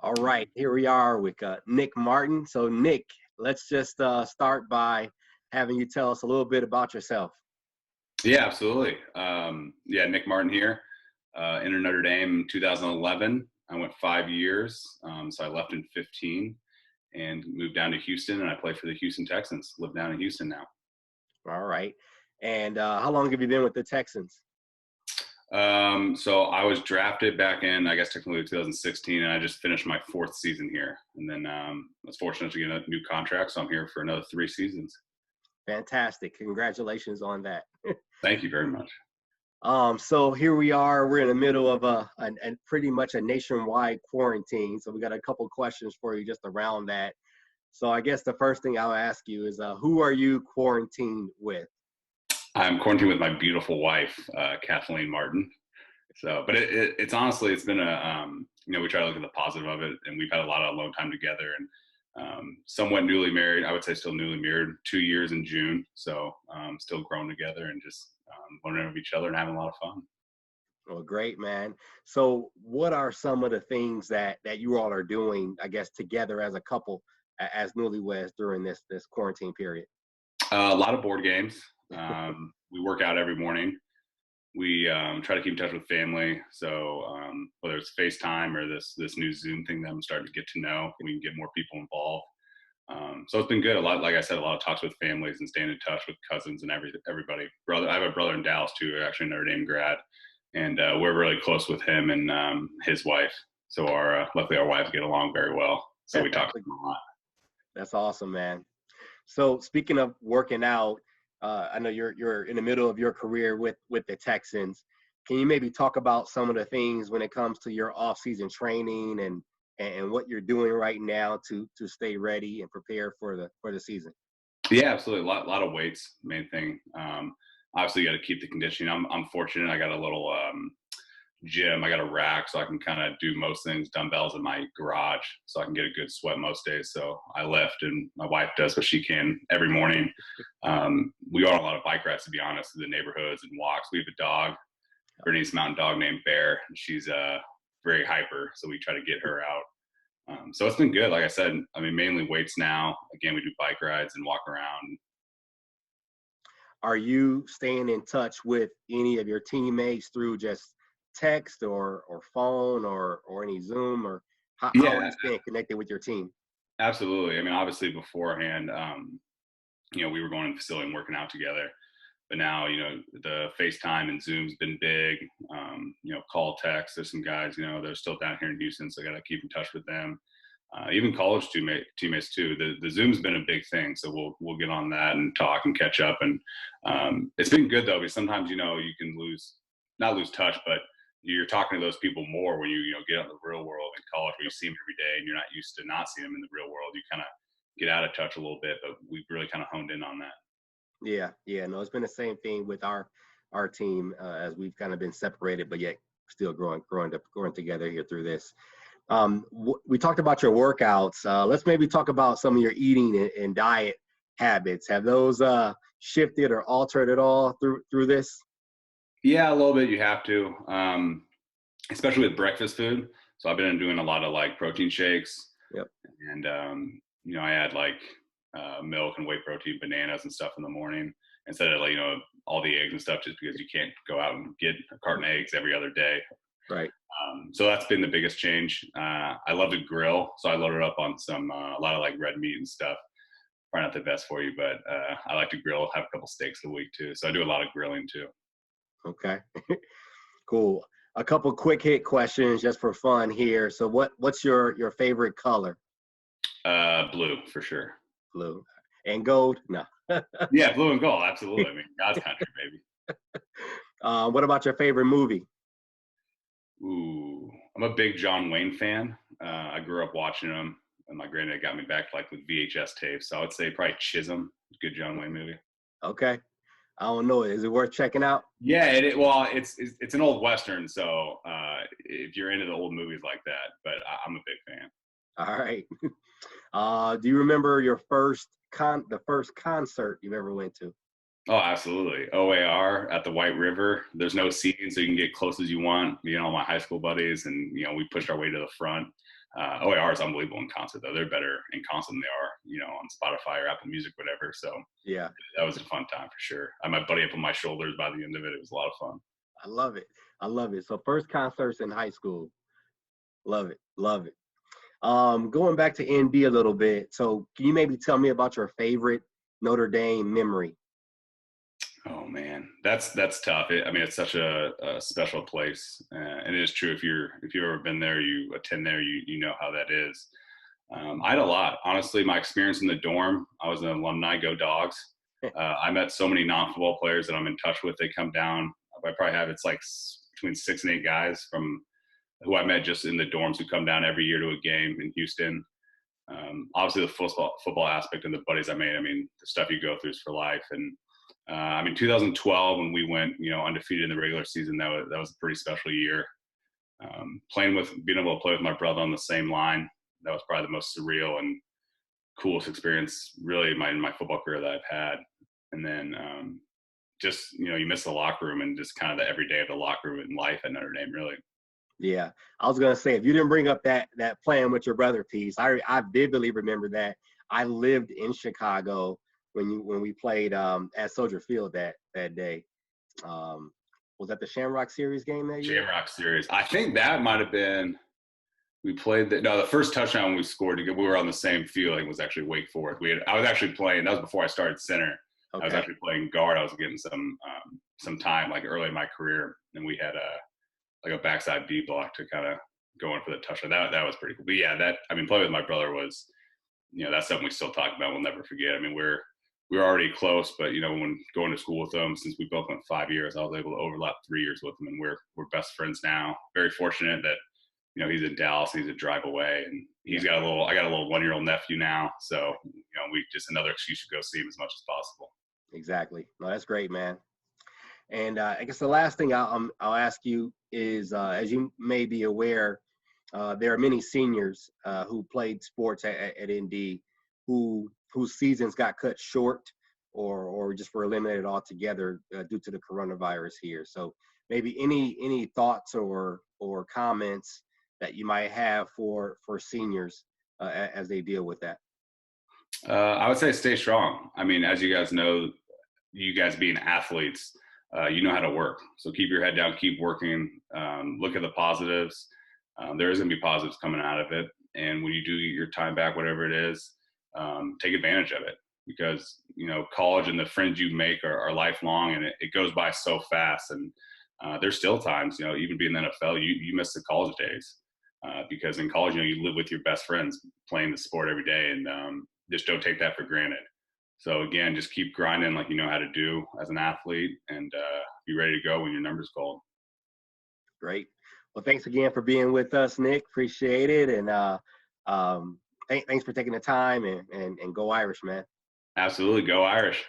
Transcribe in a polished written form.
All right, here we are with Nick Martin. So, Nick, let's just start by having you tell us a little bit about yourself. Yeah, absolutely. Nick Martin here. Entered Notre Dame in 2011. I went 5 years, so I left in 15 and moved down to Houston, and I play for the Houston Texans. Live down in Houston now. All right. And how long have you been with the Texans? So I was drafted back in, I guess, technically 2016, and I just finished my fourth season here. And then I was fortunate to get a new contract, so I'm here for another 3 seasons. Fantastic. Congratulations on that. Thank you very much. So here we are. We're in the middle of a pretty much a nationwide quarantine. So we got a couple questions for you just around that. So I guess the first thing I'll ask you is, who are you quarantined with? I'm quarantined with my beautiful wife, Kathleen Martin. So, but it's honestly, it's been we try to look at the positive of it, and we've had a lot of alone time together, and somewhat newly married. I would say still newly married, 2 years in June. So still growing together and just learning of each other and having a lot of fun. Well, great, man. So what are some of the things that you all are doing, I guess, together as a couple, as newlyweds during this quarantine period? A lot of board games. We work out every morning. We try to keep in touch with family. So whether it's FaceTime or this new Zoom thing that I'm starting to get to know, we can get more people involved. So it's been good. A lot, like I said, a lot of talks with families and staying in touch with cousins and everybody. I have a brother in Dallas too, actually Notre Dame grad, and we're really close with him and his wife. So luckily our wives get along very well. So we talk to them a lot. That's awesome, man. So speaking of working out, I know you're in the middle of your career with the Texans. Can you maybe talk about some of the things when it comes to your off-season training and what you're doing right now to stay ready and prepare for the season? Yeah, absolutely. A lot of weights, main thing. Obviously, you got to keep the conditioning. I'm fortunate. I got a little gym. I got a rack, so I can kind of do most things, dumbbells in my garage, so I can get a good sweat most days. So I lift, and my wife does what she can every morning. We go on a lot of bike rides, to be honest, through the neighborhoods and walks. We have a dog, Bernese mountain dog named Bear, and she's very hyper, so we try to get her out. So it's been good. Like I said, I mean, mainly weights now. Again, we do bike rides and walk around. Are you staying in touch with any of your teammates through just text or phone or any Zoom, or how are Yeah, you staying connected with your team? absolutely. I mean, obviously beforehand, we were going to the facility and working out together. But now, the FaceTime and Zoom's been big. Call, text. There's some guys, they're still down here in Houston, so I got to keep in touch with them. Even college teammates too. The Zoom's been a big thing, so we'll get on that and talk and catch up. And it's been good though, because sometimes you can not lose touch, but you're talking to those people more when you get out in the real world in college, where you see them every day and you're not used to not seeing them in the real world. You kind of get out of touch a little bit, but we've really kind of honed in on that. Yeah. No, it's been the same thing with our team, as we've kind of been separated, but yet still growing together here through this. We talked about your workouts. Let's maybe talk about some of your eating and diet habits. Have those shifted or altered at all through this? Yeah, a little bit. You have to, especially with breakfast food. So I've been doing a lot of like protein shakes. Yep. And I add like milk and whey protein, bananas and stuff in the morning instead of all the eggs and stuff, just because you can't go out and get a carton of eggs every other day. Right. So that's been the biggest change. I love to grill, so I loaded up on a lot of like red meat and stuff. Probably not the best for you, but I like to grill, have a couple steaks a week too. So I do a lot of grilling too. Okay. Cool. A couple quick hit questions just for fun here. So what's your favorite color? Blue for sure. Blue. And gold? No. Yeah, blue and gold, absolutely. I mean, God's country, baby. What about your favorite movie? Ooh, I'm a big John Wayne fan. I grew up watching him, and my granddad got me back like with VHS tapes. So I would say probably Chisholm, good John Wayne movie. Okay. I don't know. Is it worth checking out? Yeah, it's an old Western, so if you're into the old movies like that, but I'm a big fan. All right. Do you remember your the first concert you ever went to? Oh, absolutely. OAR at the White River. There's no seating, so you can get close as you want. My high school buddies, and we pushed our way to the front. OAR is unbelievable in concert, though. They're better in concert than they are, on Spotify or Apple Music, whatever. So Yeah, that was a fun time for sure. I had my buddy up on my shoulders by the end of it. It was a lot of fun. I love it. I love it. So first concerts in high school. Love it. Love it. Going back to ND a little bit. So can you maybe tell me about your favorite Notre Dame memory? Oh man, that's tough. It's such a special place, and it is true. If you've ever been there, you attend there, you know how that is. I had a lot, honestly. My experience in the dorm, I was an alumni. Go Dogs! I met so many non-football players that I'm in touch with. They come down. I probably have it's like between 6 and 8 guys from who I met just in the dorms who come down every year to a game in Houston. Obviously, the football aspect and the buddies I made. The stuff you go through is for life. And 2012 when we went, undefeated in the regular season, that was a pretty special year. Being able to play with my brother on the same line, that was probably the most surreal and coolest experience really in my football career that I've had. And then you miss the locker room and just kind of the everyday of the locker room and life at Notre Dame, really. Yeah, I was gonna say if you didn't bring up that playing with your brother piece, I vividly remember that. I lived in Chicago when we played at Soldier Field that day. Was that the Shamrock Series game that year? Shamrock Series. I think that might have been. We played the first touchdown we scored we were on the same field. It was actually Wake Forest. I was actually playing. That was before I started center. Okay. I was actually playing guard. I was getting some time like early in my career, and we had a backside D block to kind of go in for the touchdown. That was pretty cool. But yeah, playing with my brother was, that's something we still talk about. We'll never forget. We were already close, but when going to school with them, since we both went 5 years, I was able to overlap 3 years with them, and we're best friends now. Very fortunate that he's in Dallas, he's a drive away, and I got a little 1-year-old nephew now, so we just another excuse to go see him as much as possible. Exactly. No, that's great, man. And I guess the last thing I'll ask you is, as you may be aware, there are many seniors who played sports at ND whose seasons got cut short or just were eliminated altogether due to the coronavirus here. So maybe any thoughts or comments that you might have for seniors as they deal with that? I would say stay strong. As you guys know, you guys being athletes, you know how to work. So keep your head down, keep working, look at the positives. There is going to be positives coming out of it. And when you do get your time back, whatever it is, take advantage of it, because, college and the friends you make are lifelong, and it goes by so fast. And there's still times, even being in the NFL, you miss the college days because in college, you live with your best friends playing the sport every day, and just don't take that for granted. So again, just keep grinding like you know how to do as an athlete, and be ready to go when your number's called. Great. Well, thanks again for being with us, Nick. Appreciate it. And thanks for taking the time, and go Irish, man. Absolutely. Go Irish.